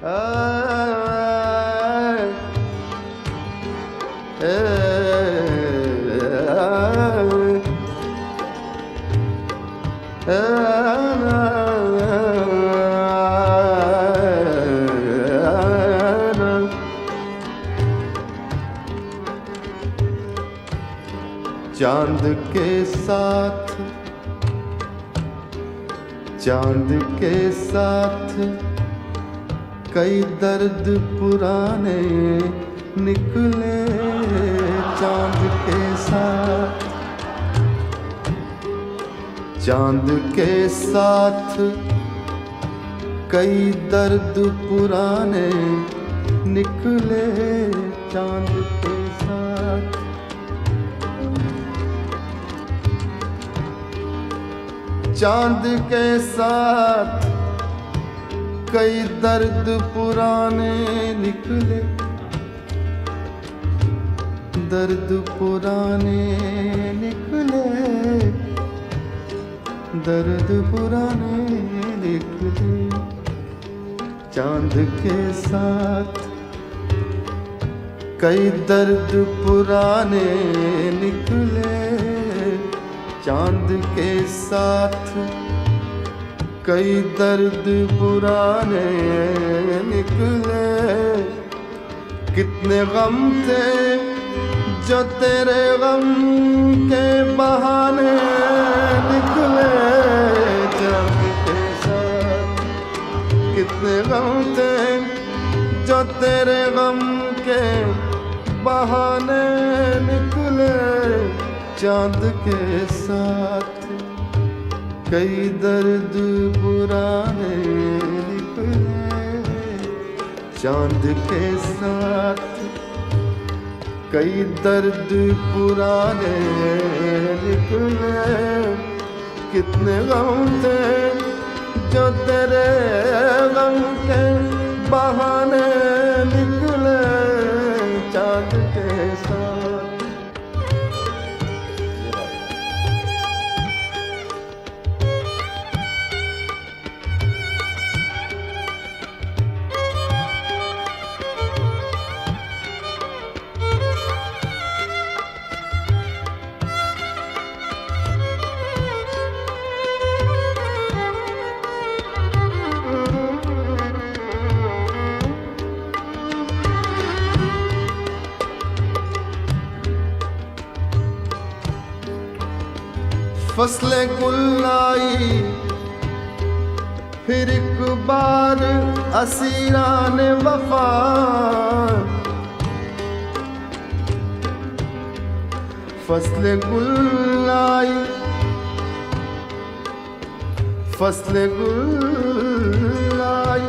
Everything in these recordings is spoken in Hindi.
चांद के साथ कई दर्द पुराने निकले। चांद के साथ कई दर्द पुराने निकले। चांद के साथ चांद के साथ कई दर्द पुराने निकले। दर्द पुराने निकले, दर्द पुराने निकले। चांद के साथ कई दर्द पुराने निकले। चांद के साथ कई दर्द पुराने निकले। कितने गम थे जो तेरे गम के बहाने निकले। चांद के साथ कितने गम थे जो तेरे गम के बहाने निकले। चांद के साथ कई दर्द पुराने निकले। चांद के साथ कई दर्द पुराने निकले। कितने गम थे जो तेरे गम के बहाने निकले। चांद के साथ फसले गुल आई फिर एक बार असीरान वफा। फसले गुल आई, फसले गुल आई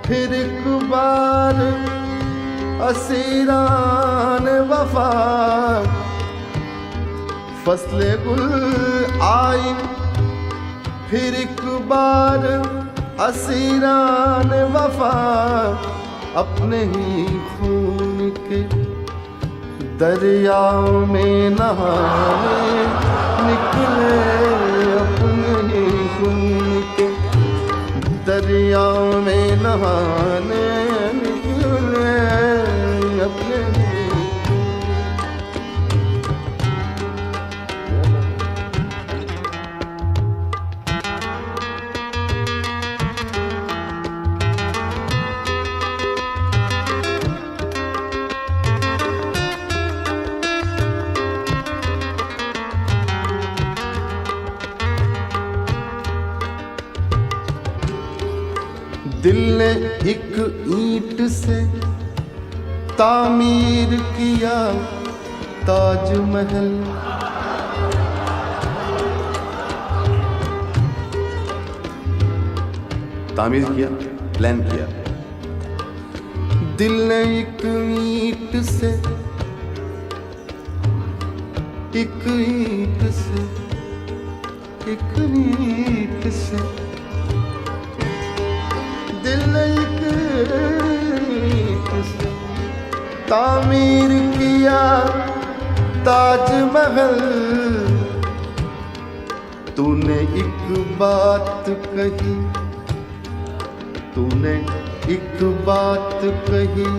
फिर एक बार असीरान वफा। फसले गुल आई फिर एक बार असीरान वफा। अपने ही खून के दरिया में नहाने निकले। अपने ही खून के दरिया में नहाने निकले। अपने दिल ने एक ईंट से तामीर किया ताजमहल। तामीर किया, प्लान किया। दिल ने एक ईंट से, एक ईंट से, एक ईंट से दिल ने एक ईंट से तामीर किया ताजमहल। तूने एक बात कही तूने एक बात कही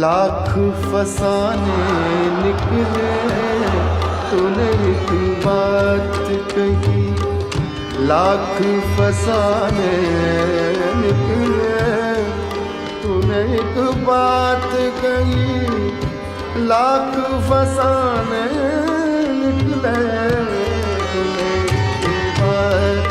लाख फसाने निकले, तूने एक बात कही लाख फसाने निकले, तूने एक बात कही लाख फसाने निकले, तूने एक बात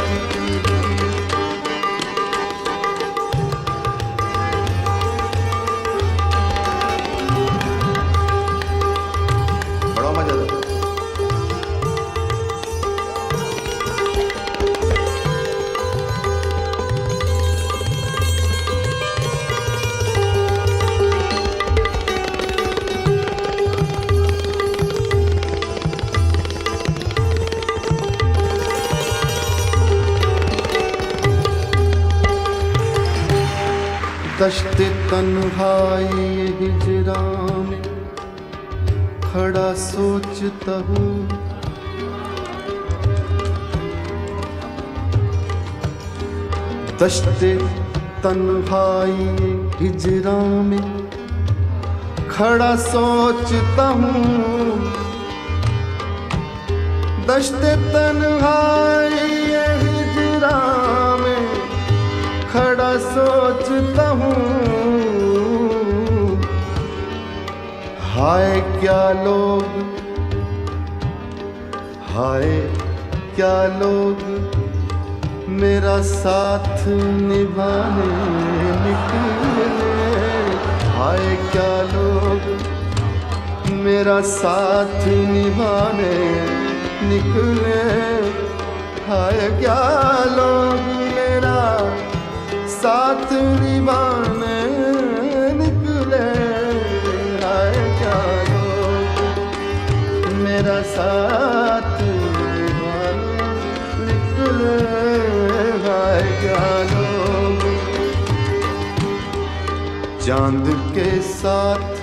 बड़ा मजा आता। दश्त तन्हाई हिजरा में खड़ा सोचता हूँ, दश्त तन्हाई हिजरा में खड़ा सोचता हूँ, दश्त तन्हाई हिजरा में खड़ा सोचता हूँ, हाय क्या लोग, हाय क्या लोग मेरा साथ निभाने निकले, हाय क्या लोग मेरा साथ निभाने निकले, हाय क्या लोग मेरा साथ निभाने निकले, हाय क्या लोग मेरा साथ निभाने निकले, हाय क्या लोग। चांद के साथ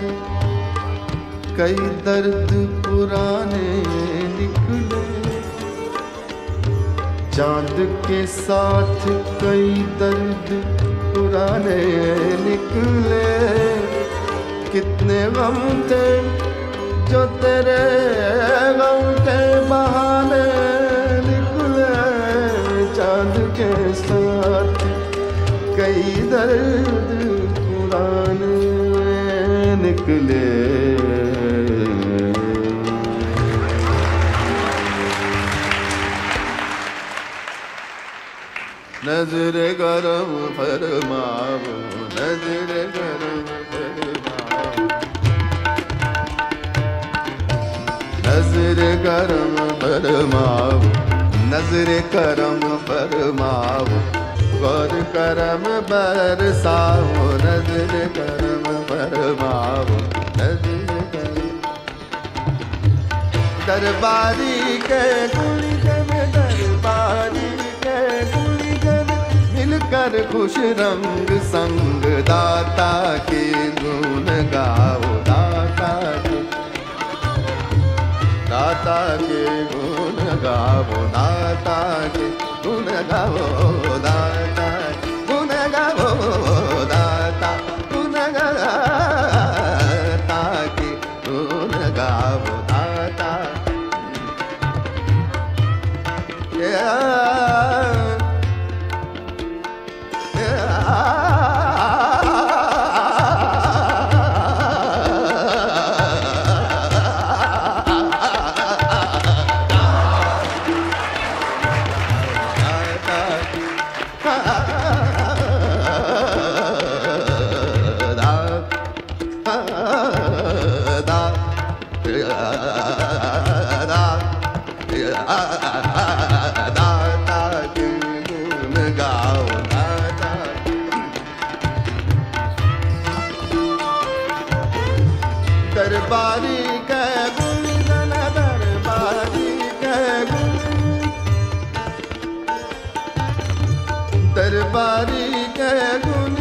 कई दर्द पुराने निकले, चांद के साथ कई दर्द पुराने निकले, कितने गम थे जो तेरे गम के बहाने निकले, चांद के साथ कई दर्द पुराने निकले। नजर करम फरमाओ, नजर करम फरमाओ, नजर करम फरमाओ, नजर करम फरमाओ, गौर करम बरसाओ, नजर करम फरमाओ, नजर करम। दरबारी के गुलिगन, दरबारी के गुलिगन मिलकर खुश रंग संग दाता के गुण गाओ, दाता के गुण गाओ, दाता के गुण गाओ, दाता गुण गाओ, दाता गुण दाता के गुण गाओ, दाता दरबारी के गुण, दरबारी के गुण, दरबारी के गुण।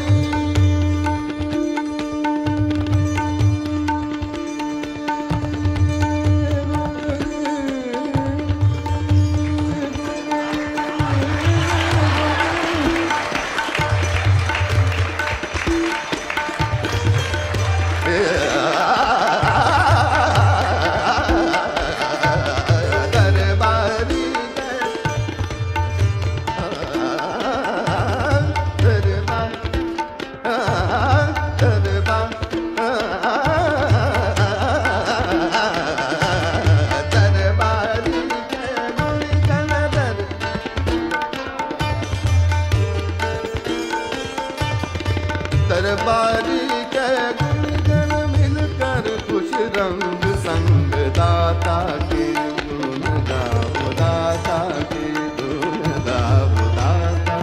दरबारी के गुणगण मिलकर खुश रंग संग दाता के गुण गाओ, दाता के गुण गाओ, दाता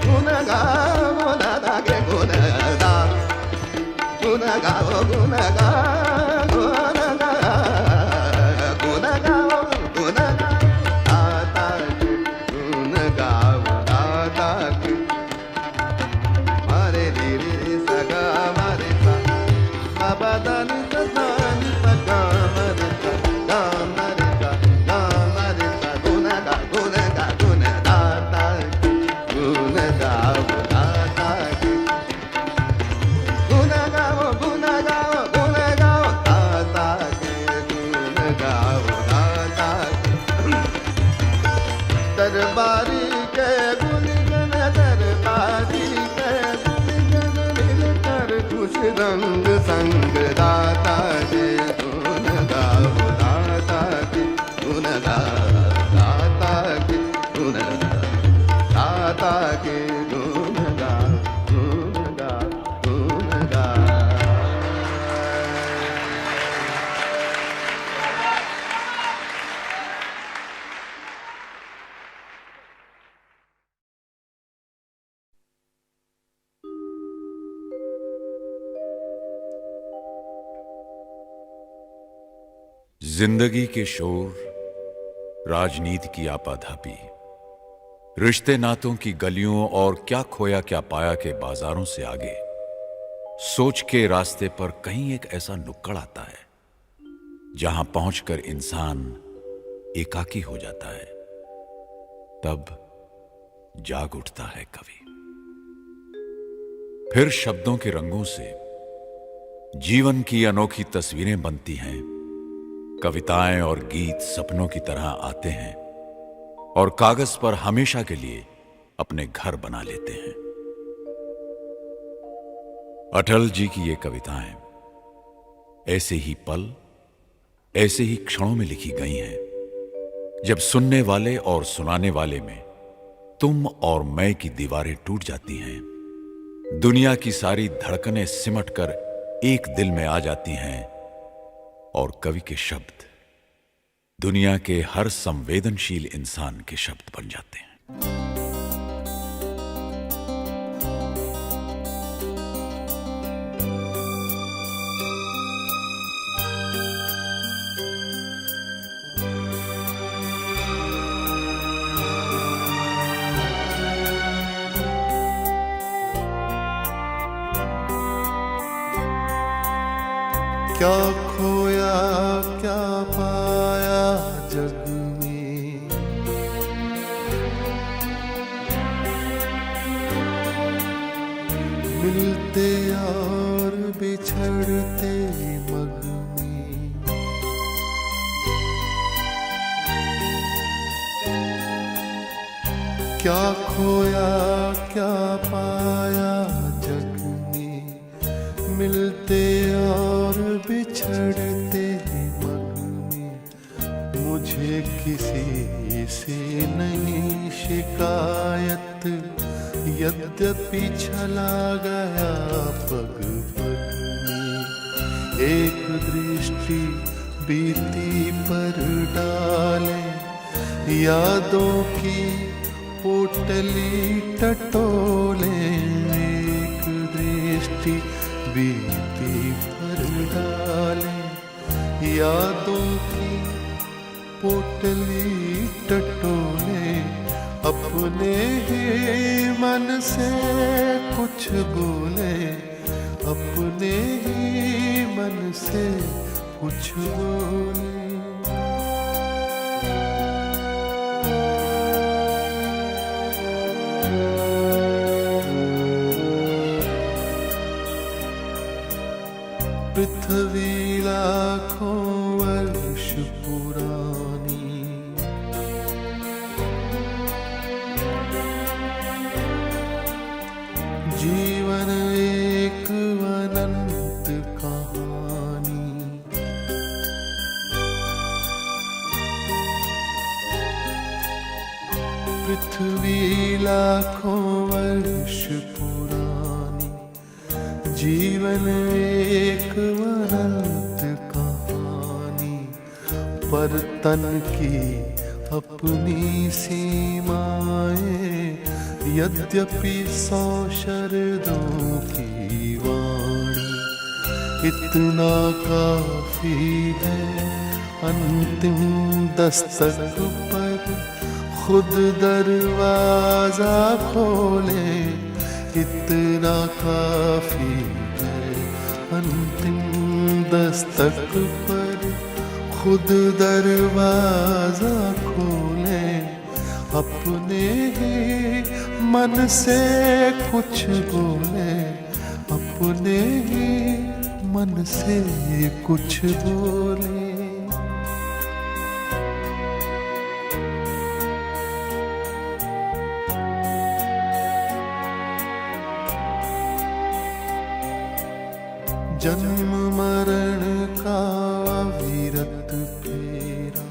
गुण गाओ, दाता के गुण गा, गुण गाओ, गुण गाओ, गुण गाओ, गुण गाओ, गुण गाओ, दाता के गुण गाओ, दाता के मारे रे रे सगा मारे सा बाबादानी सदानी सगा मारे सा गा मारे सा गा मारे सा गुण गा गुण गा गुण दाता के गुण गाओ, दाता के गुण गाओ, गुण गाओ, गुण गाओ, दाता के गुण गाओ, दाता के दरबारी के गुणगण, दरबारी के गुणगण मिलकर खुश रंग संग दाता के गुण गाओ, दाता के गुण गाओ, दाता के गुण गाओ, दाता के गुण गाओ, गुण गाओ, गुण गाओ। जिंदगी के शोर, राजनीति की आपाधापी, रिश्ते नातों की गलियों और क्या खोया क्या पाया के बाजारों से आगे सोच के रास्ते पर कहीं एक ऐसा नुक्कड़ आता है जहां पहुंचकर इंसान एकाकी हो जाता है। तब जाग उठता है कवि। फिर शब्दों के रंगों से जीवन की अनोखी तस्वीरें बनती हैं। कविताएं और गीत सपनों की तरह आते हैं और कागज पर हमेशा के लिए अपने घर बना लेते हैं। अटल जी की ये कविताएं ऐसे ही पल, ऐसे ही क्षणों में लिखी गई हैं जब सुनने वाले और सुनाने वाले में तुम और मैं की दीवारें टूट जाती हैं। दुनिया की सारी धड़कनें सिमटकर एक दिल में आ जाती हैं और कवि के शब्द दुनिया के हर संवेदनशील इंसान के शब्द बन जाते हैं। क्या खोया क्या पाया जग में, मिलते और बिछड़ते मग में। क्या खोया क्या पाया जग में, मिलते और बिछड़ते मग में। मुझे किसी से नहीं शिकायत, यद्यपि छला गया पग पग में। एक दृष्टि बीती पर डाले, यादों की पोटली टटोले। एक दृष्टि बीती पर डाले, यादों की पोटली टटोले। अपने ही मन से कुछ बोले, अपने ही मन से कुछ बोले। पृथ्वी लाखों वर्ष पुरानी, जीवन एक अनंत कहानी। पृथ्वी लाखों वर्ष पुरानी, जीवन एक अनंत कहानी। पर तन की अपनी सीमाएं, यद्यपि 100 शरदों की वाणी। इतना काफी है अंतिम दस्तक पर, खुद दरवाजा खोले। इतना काफी है अंतिम दस्तक पर, खुद दरवाजा खोले। अपने ही मन से कुछ बोले, अपने ही मन से कुछ बोले। जन्म मरण का विरत फेरा,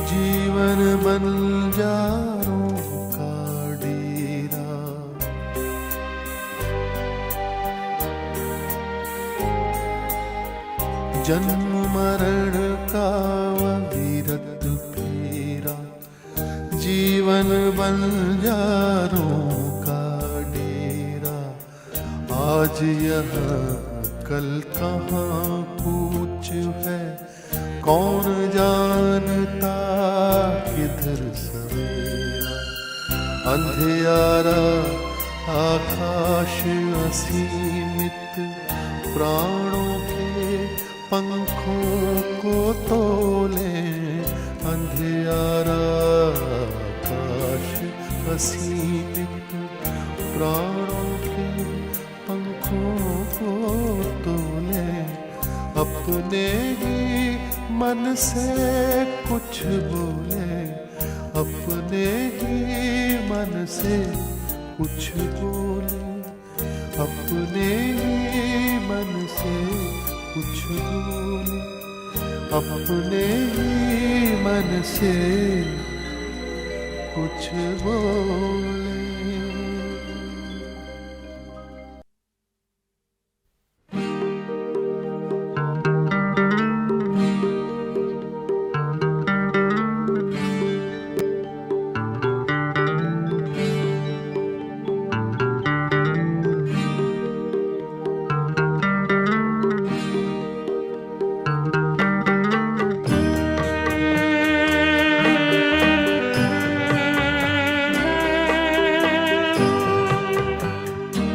जीवन बंजारों का डेरा। जन्म मरण का विरत फेरा, जीवन बंजारों का डेरा। आज यहाँ कल कहाँ पूछ है, कौन जानता किधर सवेरा। अंधियारा आकाश असीमित, प्राणों के पंखों को तोले। अंधियारा आकाश असीमित, प्राणों के पंखों को तोले। अपने ही मन से कुछ बोले, अपने ही मन से कुछ बोले। अपने ही मन से कुछ बोले, अपने ही मन से कुछ बोले।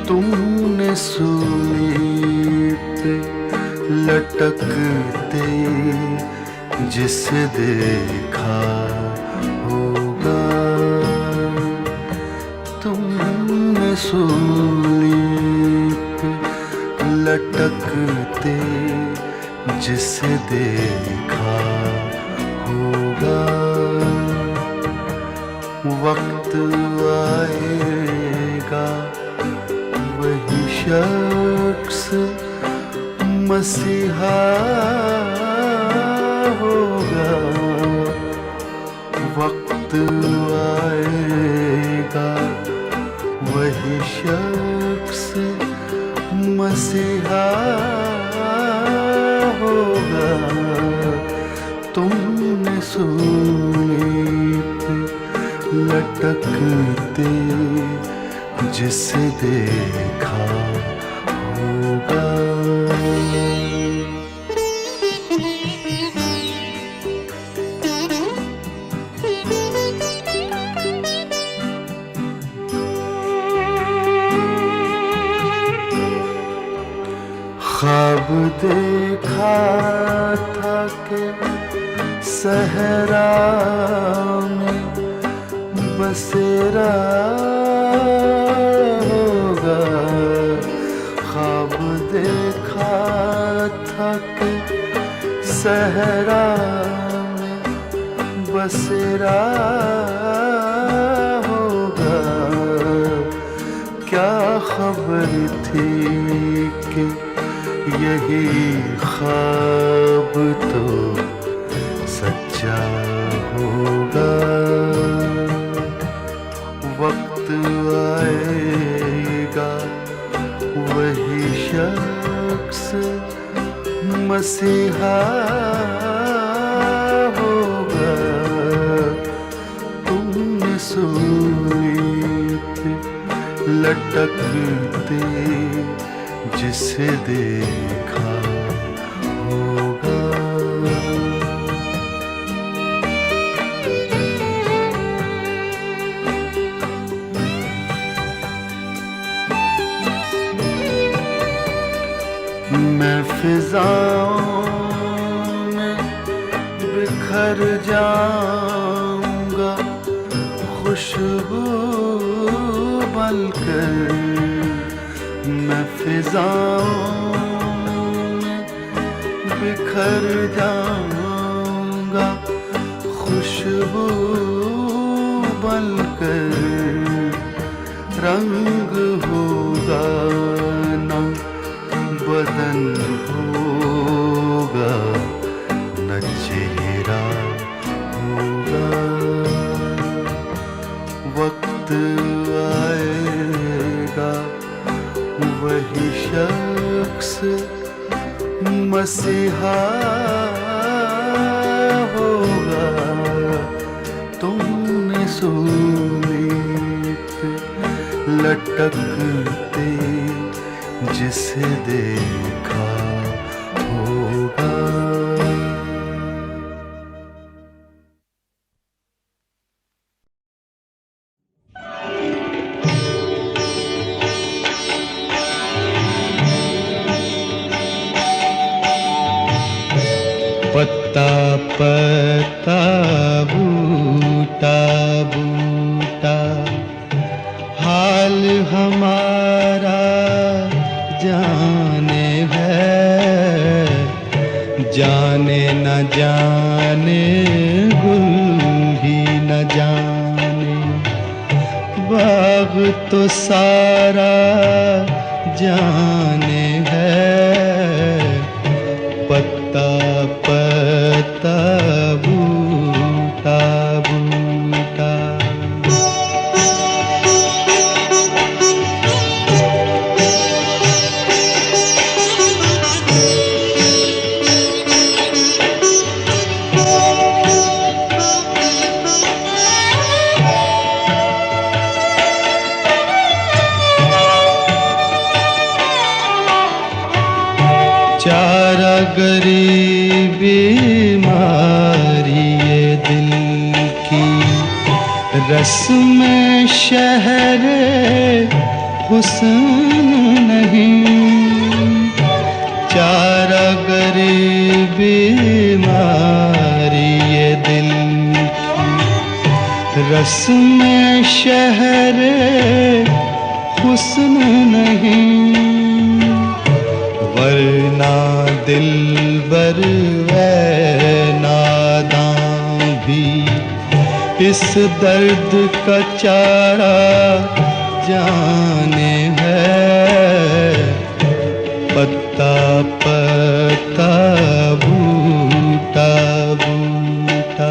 तुमने सूली पे लटकते जिसे देखा होगा। तुमने सूली पे लटकते जिसे देखा होगा। वक्त आएगा वही शख्स मसीहा होगा। वक्त आएगा वही शख्स मसीहा होगा। तुमने सूली पे लटकते जिसे देखा होगा। ख्वाब देखा था कि सहरा में बसेरा होगा। ख्वाब देखा था कि सहरा में बसेरा होगा। क्या खबर थी कि यही ख्वाब तो सच्चा होगा। वक्त आएगा वही शख्स मसीहा होगा। तुमने सूई पे लटकते जिसे देखा होगा। मैं फिजाओं में बिखर जाऊंगा खुशबू बनकर। मैं फिजाओं में बिखर जाऊंगा खुशबू बनकर। रंग होगा ना बदन होगा न चेहरा होगा। वक्त आएगा वही शख्स मसीहा होगा। तुमने सूली पे लटकते जिसे देखा होगा। पत्ता पत्ता बूटा बूटा हाल हमारा जाने है। जाने न जाने गुल ही न जाने बाग तो सारा जाने है। पत्ता पत्ता बूटा बूटा चारा गरीबी बीमारी ये दिल की रस्म शहर हुस्न नहीं। चारा गरीबी बीमारी ये दिल की रस्म शहर हुस्न नहीं। वरना दिलबर वे नादां भी इस दर्द का चारा जाने है। पत्ता पत्ता बूटा बूटा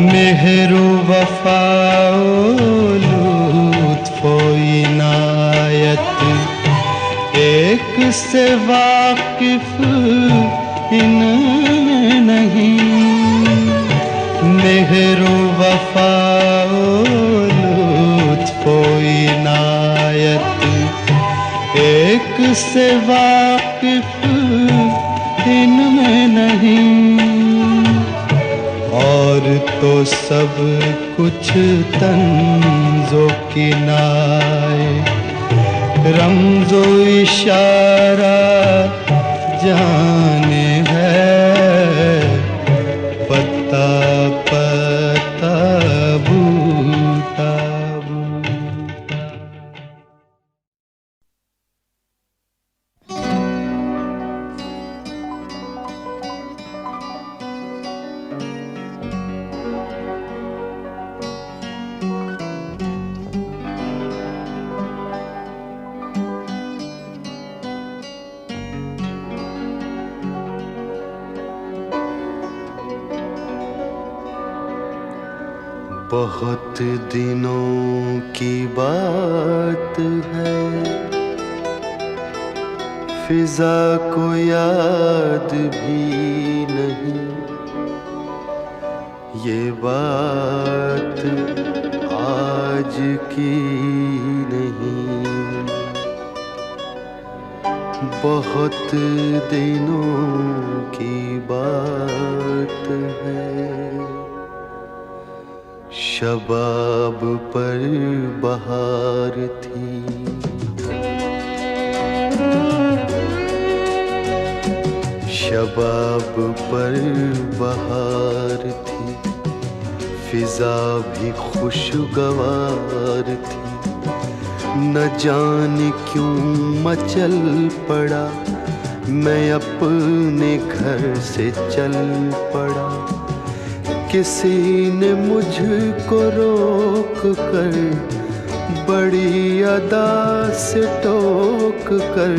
मेहरो वफाओ लुत्फो इनायत एक से वाकिफ इनमें नहीं। मेहरो वफाओ लुत्फो इनायत एक से वाकिफ इनमें नहीं। और तो सब कुछ तंजो किनाए रमजो इशारा जाने है। पत्ता पत्ता बूटा बूटा बहुत दिनों की बात है, फिजा को याद भी नहीं। ये बात आज की नहीं, बहुत दिनों की बात है। शबाब पर बहार थी, शबाब पर बहार थी, फिजा भी खुशगवार थी। न जाने क्यों मचल पड़ा, मैं अपने घर से चल पड़ा। किसी ने मुझको रोक कर, बड़ी अदा से टोक कर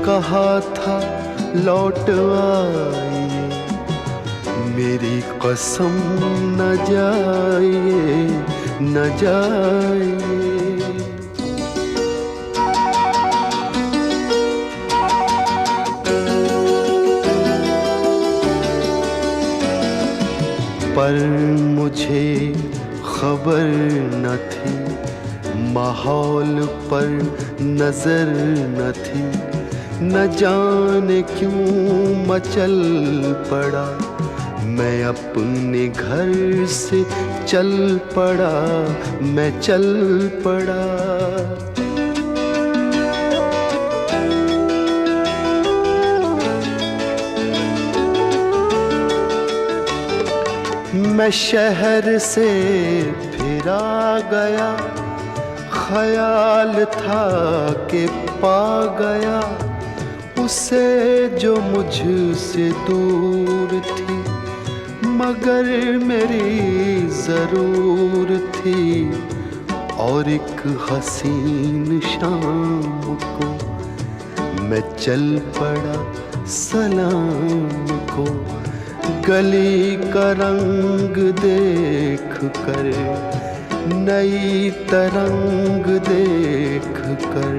कहा था लौट आइए, मेरी कसम न जाइए न जाइए। पर मुझे खबर न थी, माहौल पर नजर न थी। न जाने क्यों मचल पड़ा, मैं अपने घर से चल पड़ा, मैं चल पड़ा। मैं शहर से फिर आ गया, ख्याल था कि पा गया उसे जो मुझसे दूर थी, मगर मेरी जरूर थी। और एक हसीन शाम को मैं चल पड़ा सलाम को, गली का रंग देख कर, नई तरंग देख कर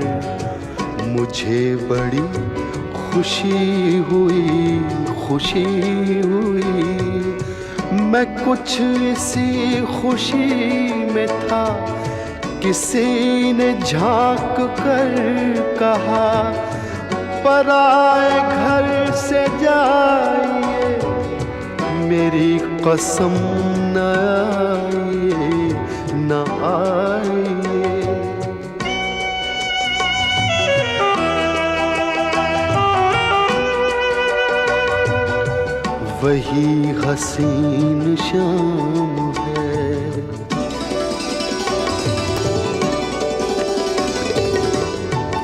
मुझे बड़ी खुशी हुई, खुशी हुई। मैं कुछ इसी खुशी में था, किसी ने झांक कर कहा पराए घर से जाइए, मेरी कसम न आइए न आइए। वही हसीन शाम है,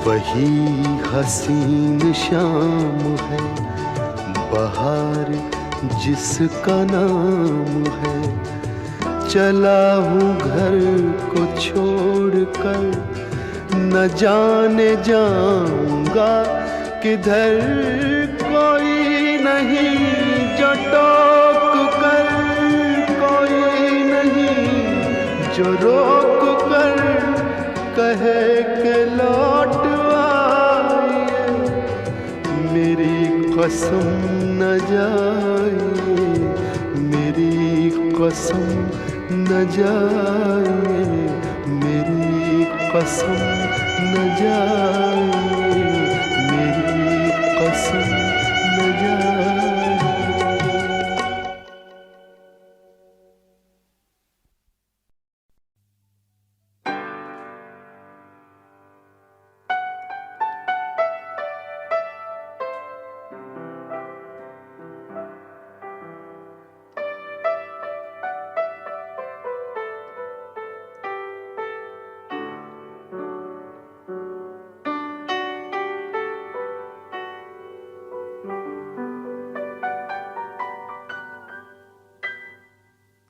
वही हसीन शाम है, बहार जिसका नाम है। चला हूँ घर को छोड़कर, न जाने जाऊंगा किधर। कोई नहीं जो टोक कर, कोई नहीं जो रोक कर कहे के लौट आइए, मेरी कसम न जाइए, मेरी कसम न जाइए, मेरी कसम न जाइए, मेरी कसम न जाइए।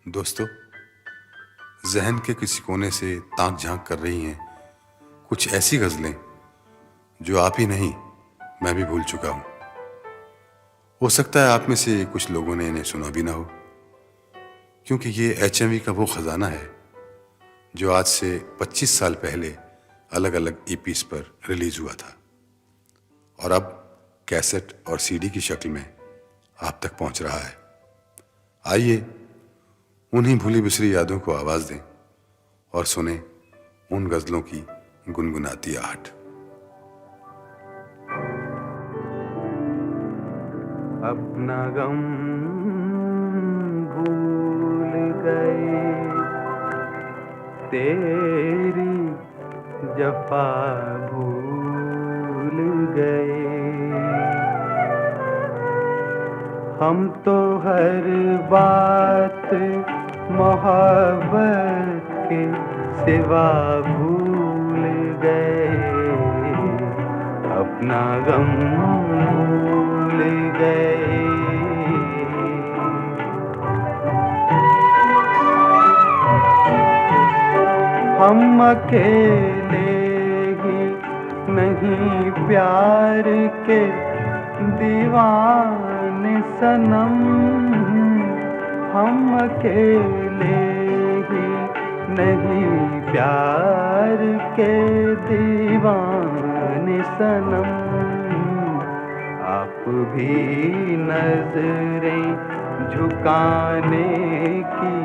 दोस्तों, जहन के किसी कोने से ताक झांक कर रही हैं कुछ ऐसी गजलें जो आप ही नहीं मैं भी भूल चुका हूं। हो सकता है आप में से कुछ लोगों ने इन्हें सुना भी ना हो। क्योंकि ये HMV का वो खजाना है जो आज से 25 साल पहले अलग अलग EPs पर रिलीज हुआ था और अब कैसेट और CD की शक्ल में आप तक पहुंच रहा है। आइए उन्हीं भूली बिसरी यादों को आवाज दें और सुने उन गजलों की गुनगुनाती आहट। अपना गम भूल गए, तेरी जफा भूल गए, हम तो हर बात मोहब्बत के सिवा भूल गए, अपना गम भूल गए। हम अकेले ही नहीं प्यार के दीवाने सनम, हम अकेले ही नहीं प्यार के दीवाने सनम, आप भी नजरें झुकाने की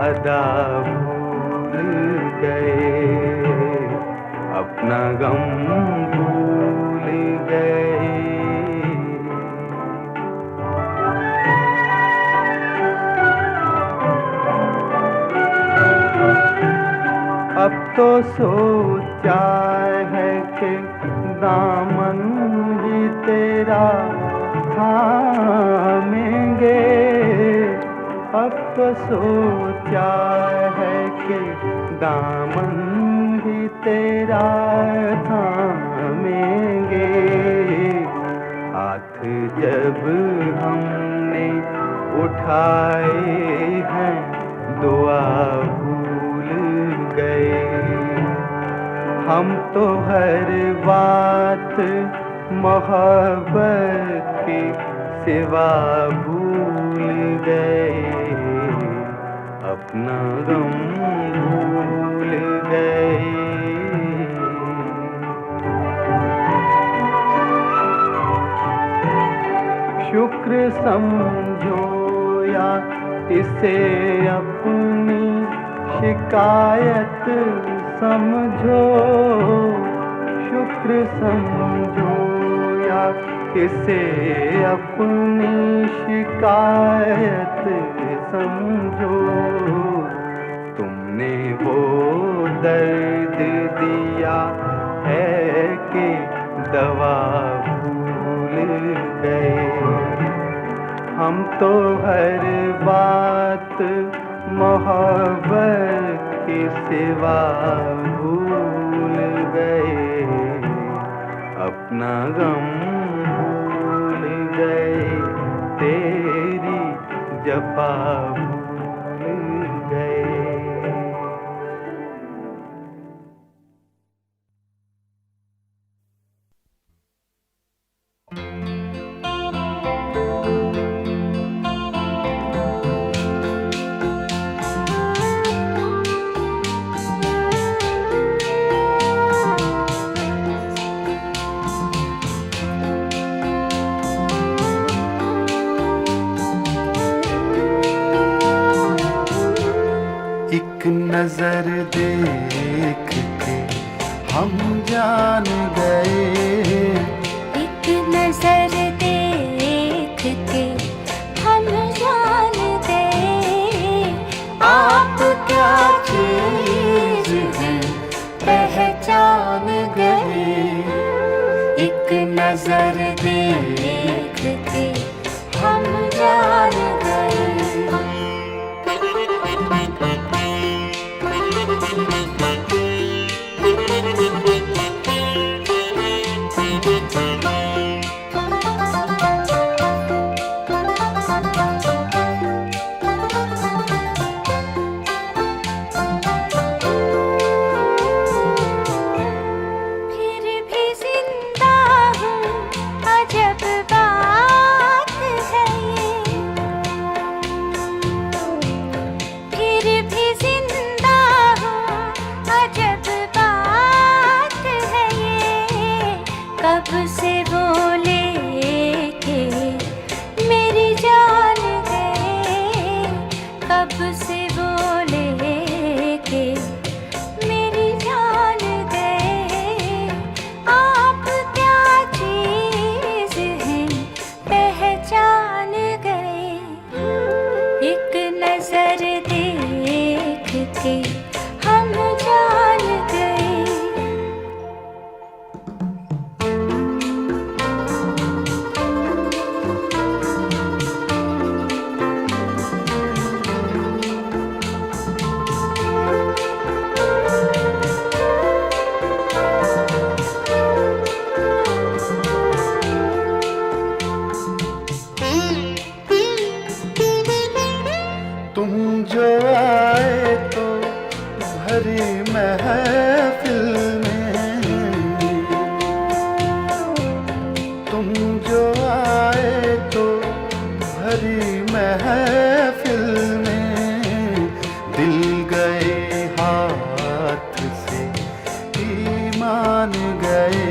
अदा भूल गए, अपना गम भूल गए। अब तो सोचा है कि दामन ही तेरा थामेंगे, अब तो सोचा है कि दामन ही तेरा थामेंगे, हाथ जब हमने उठाए हैं दुआ भूल गए, हम तो हर बात मोहब्बत की सिवा भूल गए, अपना गम भूल गए। शुक्र समझो या इसे अपनी शिकायत समझो, शुक्र समझो या इसे अपनी शिकायत समझो, तुमने वो दर्द दिया है कि दवा भूल गए, हम तो हर बात मोहब्बत की सिवा भूल गए, अपना गम भूल गए, तेरी जफा भूल गए। नजर देख के हम जान गए, एक नजर देख के हम जान गए, आप क्या चीज हैं पहचान गए, एक नजर देख के हम जान गए। के हम जान गए। तुम जो आए तो भरी महफिल में, तुम जो आए तो भरी महफिल में, दिल गए हाथ से ईमान गए,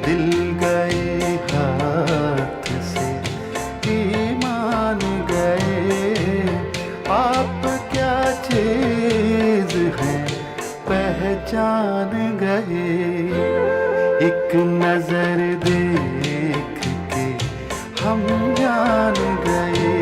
दिल गए हाथ से ईमान गए। आप क्या चीज है पहचान गए, एक नजर देख के हम जान गए।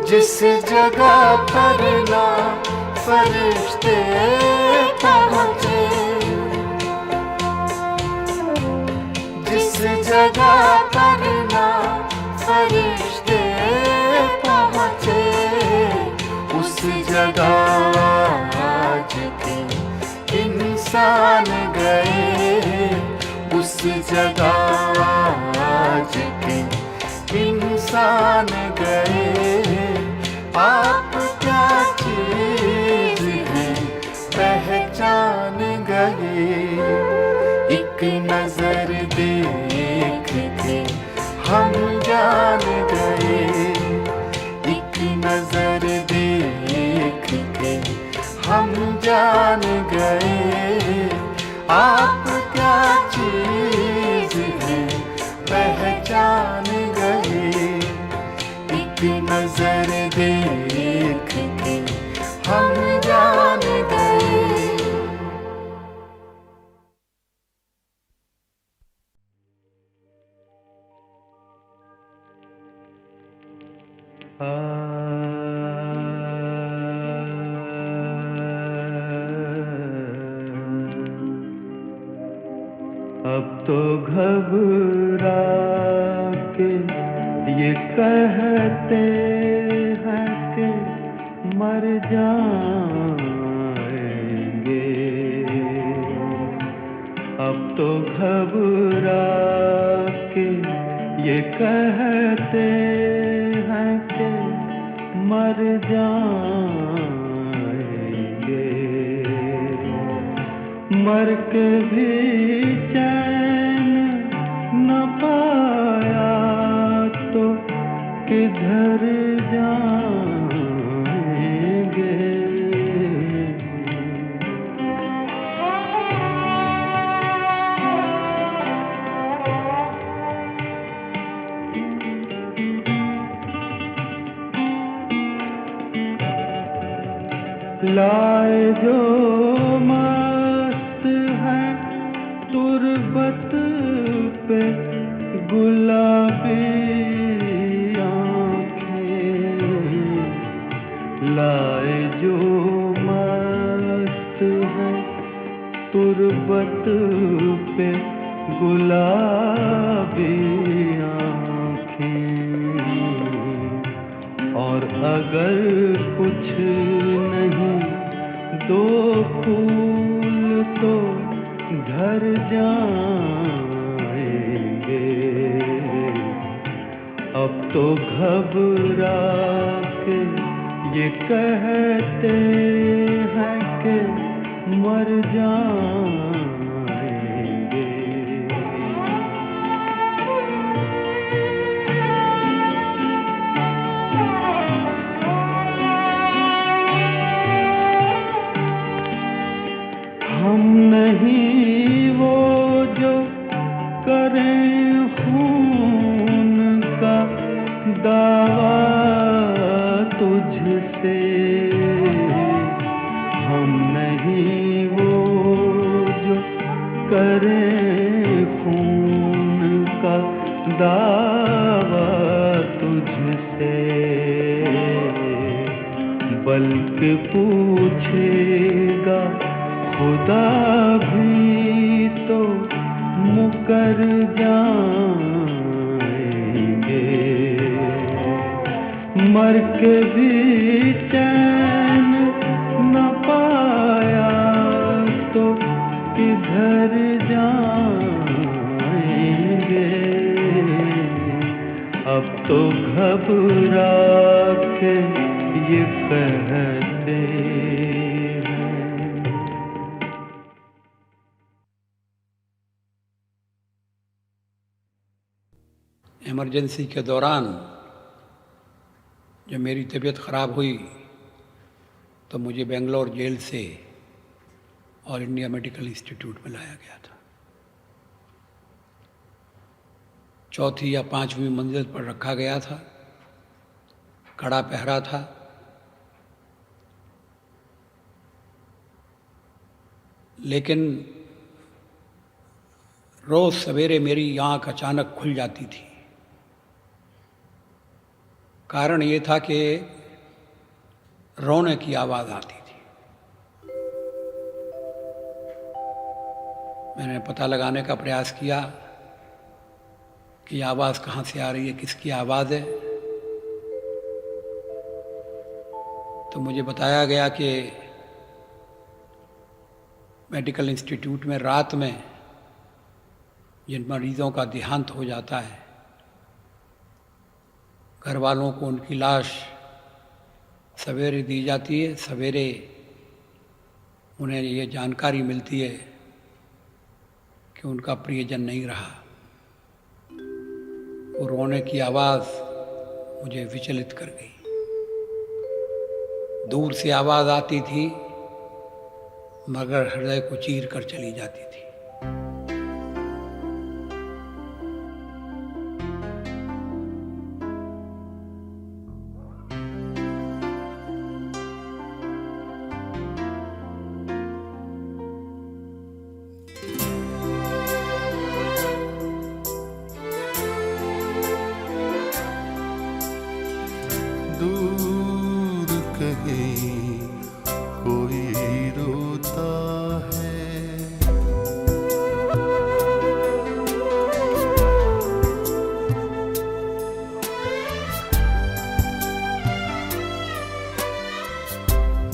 जिस जगह पर ना फरिश्ते पहुँचे, जिस जगह पर ना फरिश्ते पहुँचे, उस जगह आज के इंसान गए, उस जगह आज के इंसान गए। आप क्या चीज है पहचान गए, एक नजर देख के हम जान गए, एक नजर देख के हम जान गए। आप क्या चीज है पहचान गए, एक नजर देख के हम जान गए। अब तो घबरा के ये कहते हैं कि मर जाएंगे, अब तो घबरा के ये कहते हैं कि मर जाएंगे, मर के भी चैन न पाया तो किधर जाएंगे। लाए जो मस्त है तुरबत पे गुलाबी आँखें, लाए जो मस्त है तुरबत पे गुलाबी आँखें, और अगर कुछ नहीं दो फूल तो घर जाएंगे। अब तो घबरा के ये कहते हैं कि मर जाएंगे। हम नहीं वो जो करें खून तुझसे बल्कि पूछेगा खुदा भी तो मुकर जाएंगे, मर के भी चैन न पाया तो किधर जाएंगे। अब तो घबरा के ये कहते हैं। इमरजेंसी के दौरान जब मेरी तबीयत ख़राब हुई तो मुझे बेंगलोर जेल से ऑल इंडिया मेडिकल इंस्टीट्यूट में लाया गया था। चौथी या पांचवी मंजिल पर रखा गया था, कड़ा पहरा था। लेकिन रोज़ सवेरे मेरी आँख अचानक खुल जाती थी। कारण ये था कि रोने की आवाज़ आती थी। मैंने पता लगाने का प्रयास किया कि आवाज़ कहाँ से आ रही है, किसकी आवाज़ है। तो मुझे बताया गया कि मेडिकल इंस्टीट्यूट में रात में जिन मरीज़ों का देहांत हो जाता है, घर वालों को उनकी लाश सवेरे दी जाती है। सवेरे उन्हें ये जानकारी मिलती है कि उनका प्रियजन नहीं रहा। वो रोने की आवाज़ मुझे विचलित कर गई। दूर से आवाज़ आती थी मगर हृदय को चीर कर चली जाती थी। दूर कहीं कोई रोता है,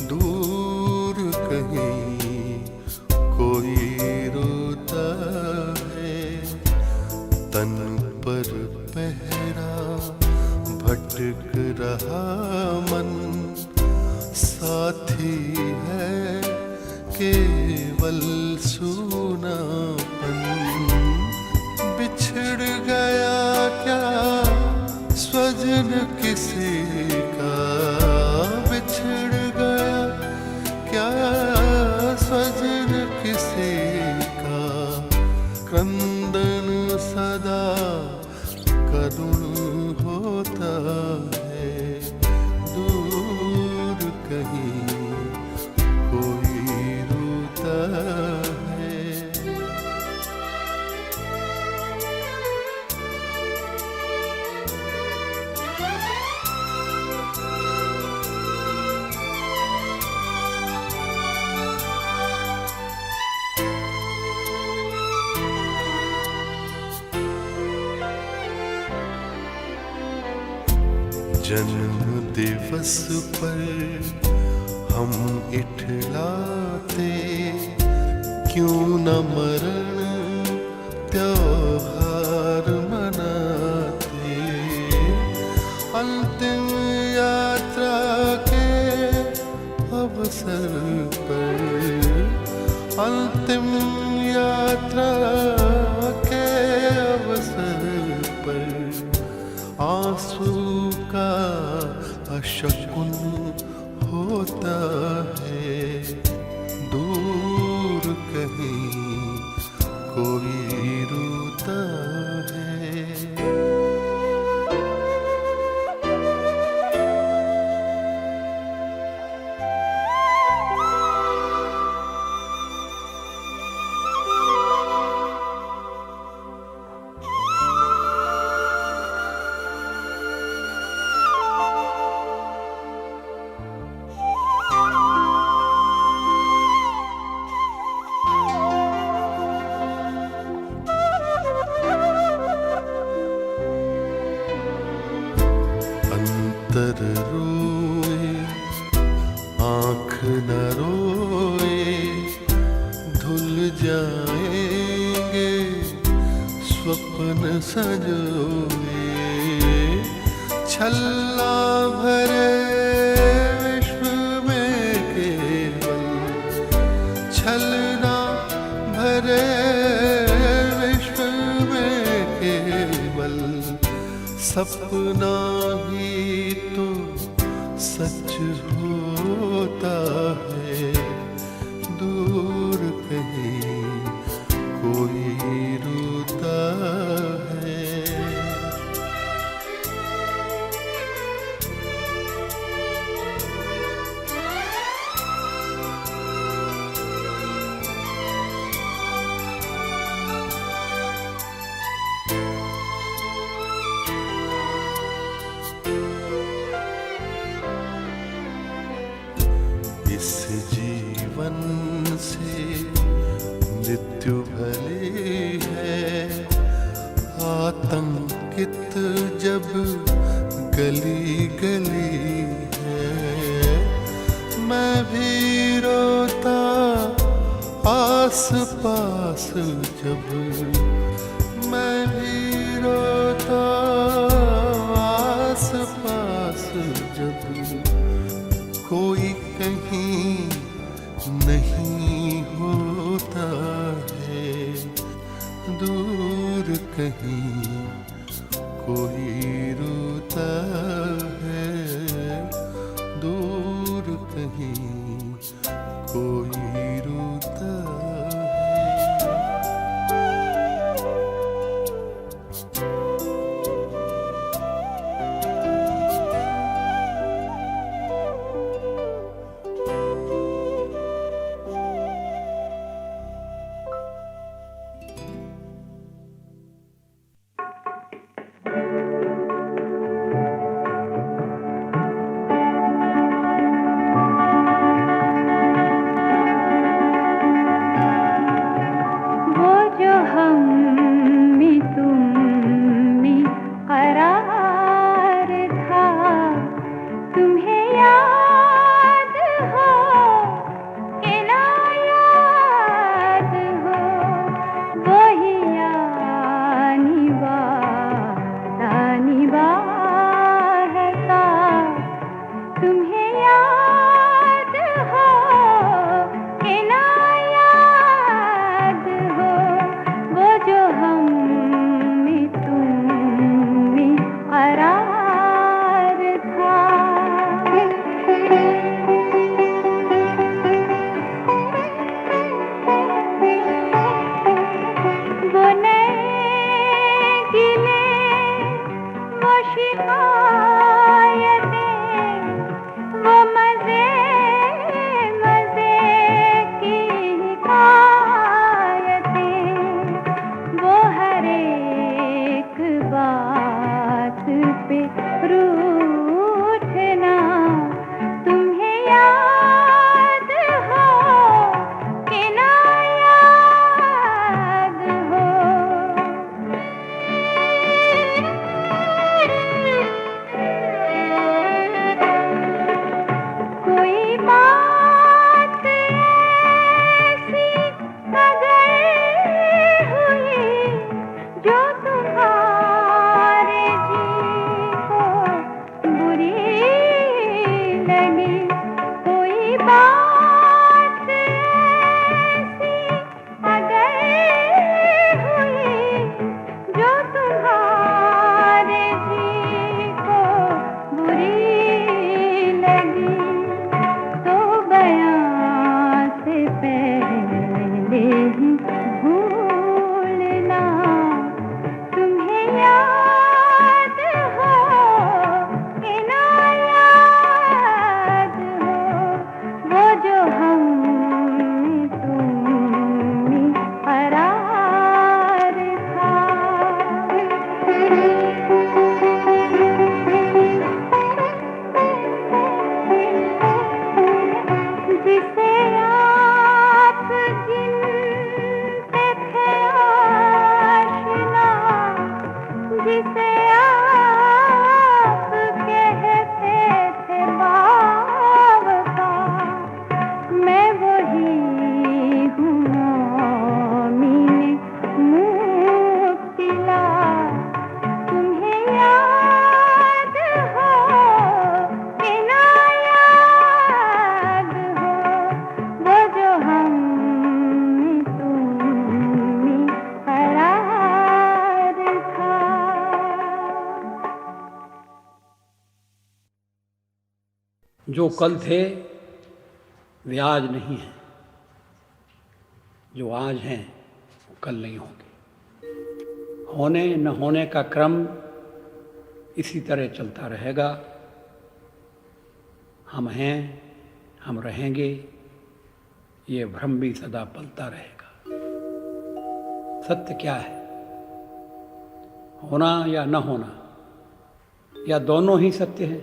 दूर कहीं कोई रोता है, तन पर पहरा भटक रहा मन, साथी है केवल सूनापन। बिछड़ गया क्या स्वजन किसी का, बिछड़ गया क्या स्वजन किसी का, क्रंदन सदा करुण होता है। दूर कहीं कोई रोता है। जन्म दिवस पर हम इठलाते, क्यों न मरण त्योहार मनाते। अंतिम यात्रा के अवसर पर, अंतिम यात्रा के अवसर पर आंसू का अशकुन होता है। दूर कहीं कोई रोता है। नेत्र रोए आँख न रोए, धुल जाएंगे स्वप्न संजोए। छल्ला भरे विश्व में केवल, छलना भरे विश्व में केवल, सपना ही तो सच होता है। दूर कहीं कोई रोता है। इस जीवन से मृत्यु भली है, आतंकित जब गली गली है। मैं भी रोता आस पास जब, मैं भी रोता आस पास जब, कोई कहीं नहीं होता है। दूर कहीं कोई रोता है। दूर कहीं कोई रोता है। जो कल थे वे आज नहीं हैं, जो आज हैं वो कल नहीं होंगे। होने न होने का क्रम इसी तरह चलता रहेगा। हम हैं, हम रहेंगे, ये भ्रम भी सदा पलता रहेगा। सत्य क्या है? होना या न होना, या दोनों ही सत्य है?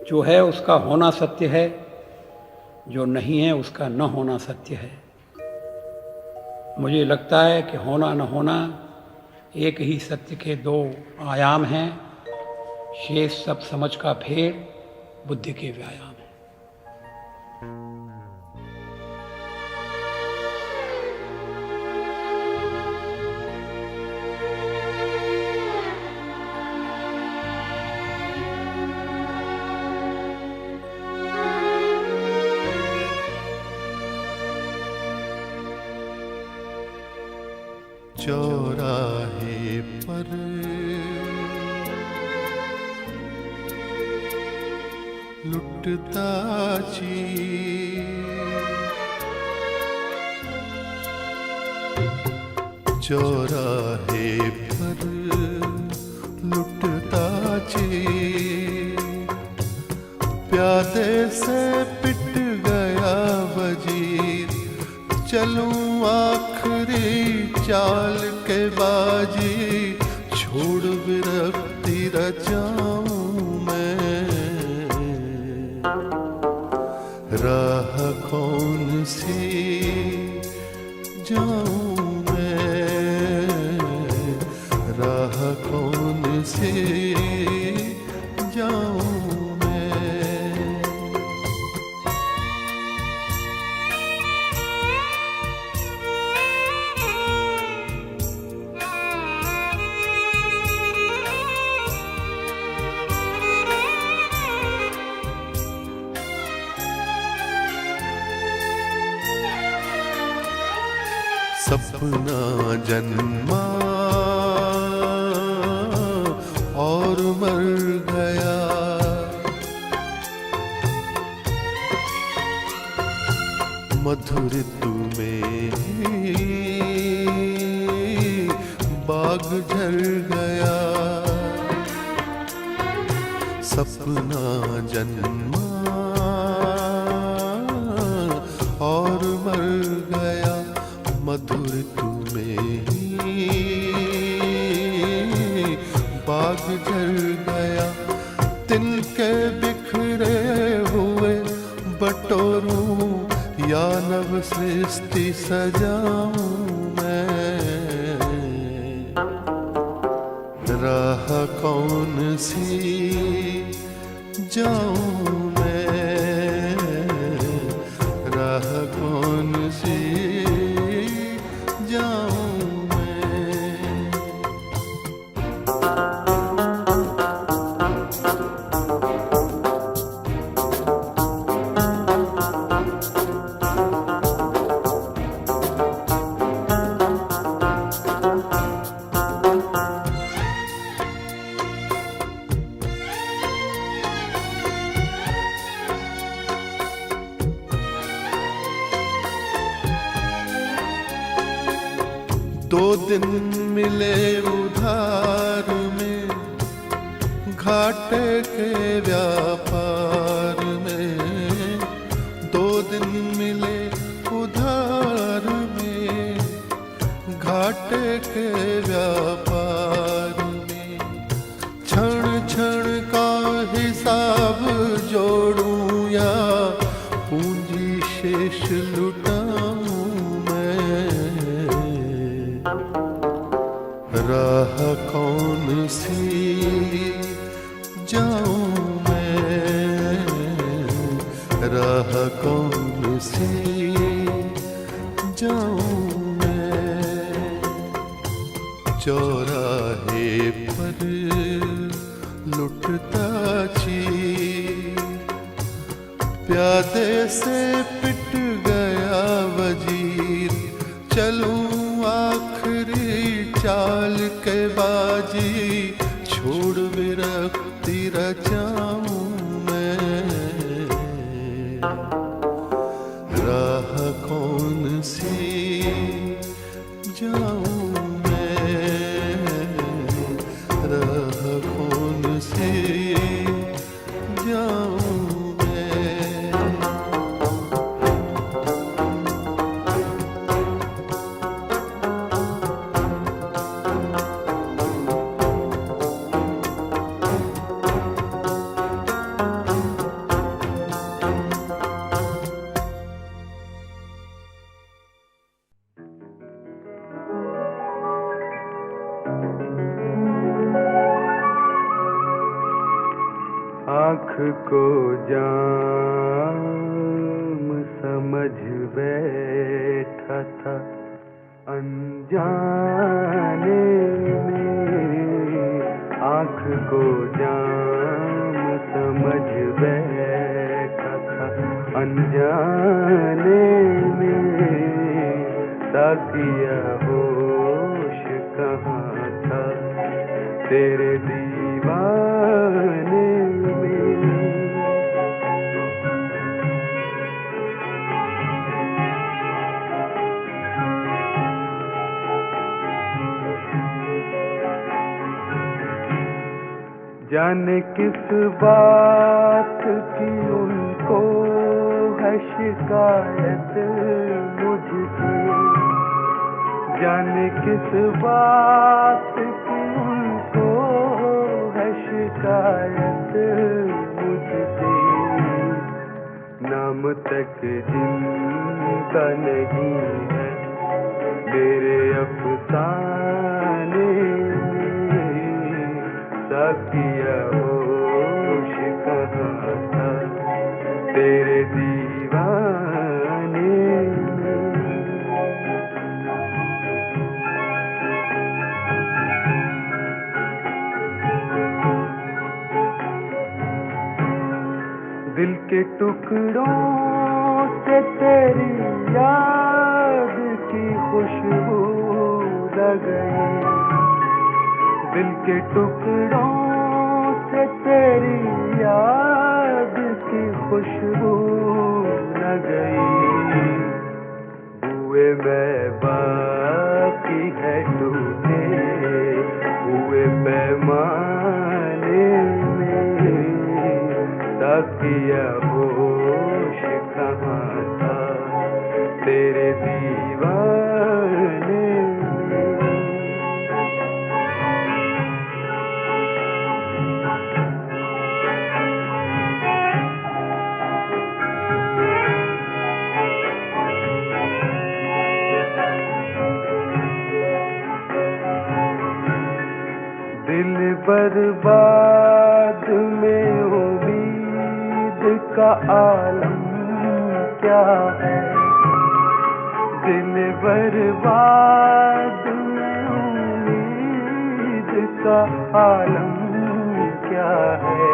जो है उसका होना सत्य है, जो नहीं है उसका न होना सत्य है। मुझे लगता है कि होना न होना एक ही सत्य के दो आयाम हैं। शेष सब समझ का फेर बुद्धि के व्यायाम है। चौराहे पर लुटता ची चौराहे पर लुटता ची प्यादे से पिट गया वजीर। चलूं आखिरी चाल के बाजी, छोड़ विरक्ति रचाऊं मैं। राह कौन सी जाऊं मैं, राह कौन सी जाऊं मैं। सपना जन्मा और मर गया, मधुर ऋतु में बाग झड़ गया। सपना जन्मा और मर गया, मधुर ऋतु में बाग झड़ गया। तिनके बिखरे हुए बटोरूं या नव सृष्टि सजाऊं मैं। राह कौन सी जाऊं मैं, राह कौन सी जाऊं मैं। दो दिन मिले उधार में, घाटे के व्यापार में। दो दिन मिले उधार में, घाटे के व्यापार में। क्षण क्षण का हिसाब जोड़ूं या पूंजी शेष लुटाऊं मैं। राह कौन सी जाऊं मैं, राह कौन सी जाऊं मैं। चौराहे पर लुटता छी, प्यादे से पिट गया वजीर। चलूं आखिरी चाल के बाजी, छोड़ विरक्ति रचाऊं मैं। आँख को जाम समझ बैठा था अनजाने में, आँख को जाम समझ बैठा था अनजाने में, साकिया होश कहाँ था तेरे दीवाने में। जाने किस बात की उनको है शिकायत मुझसे, जाने किस बात की उनको है शिकायत मुझसे, नाम तक जिनका नहीं है मेरे अफसाने में, साकिया होश कहाँ था तेरे दीवाने में। दिल के टुकड़ों से तेरी याद की खुशबू लग गई, दिल के टुकड़ों से तेरी याद की खुशबू लग गई, हुए मैं बाकी है टूटे हुए पैमाने में, साकिया होश कहाँ था तेरे दीवाने में। दिल बर्बाद में उम्मीद का आलम क्या है, दिल बर्बाद में उम्मीद का आलम क्या है,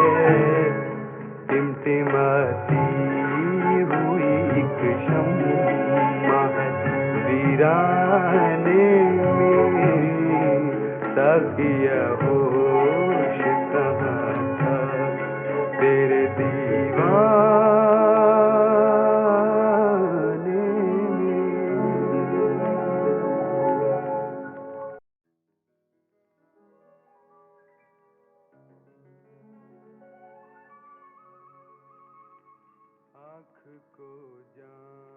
टिमटिमाती हुई एक शम्मा है वीराने में, साकिया होश कहाँ था तेरे दीवाने में। आँख को जाम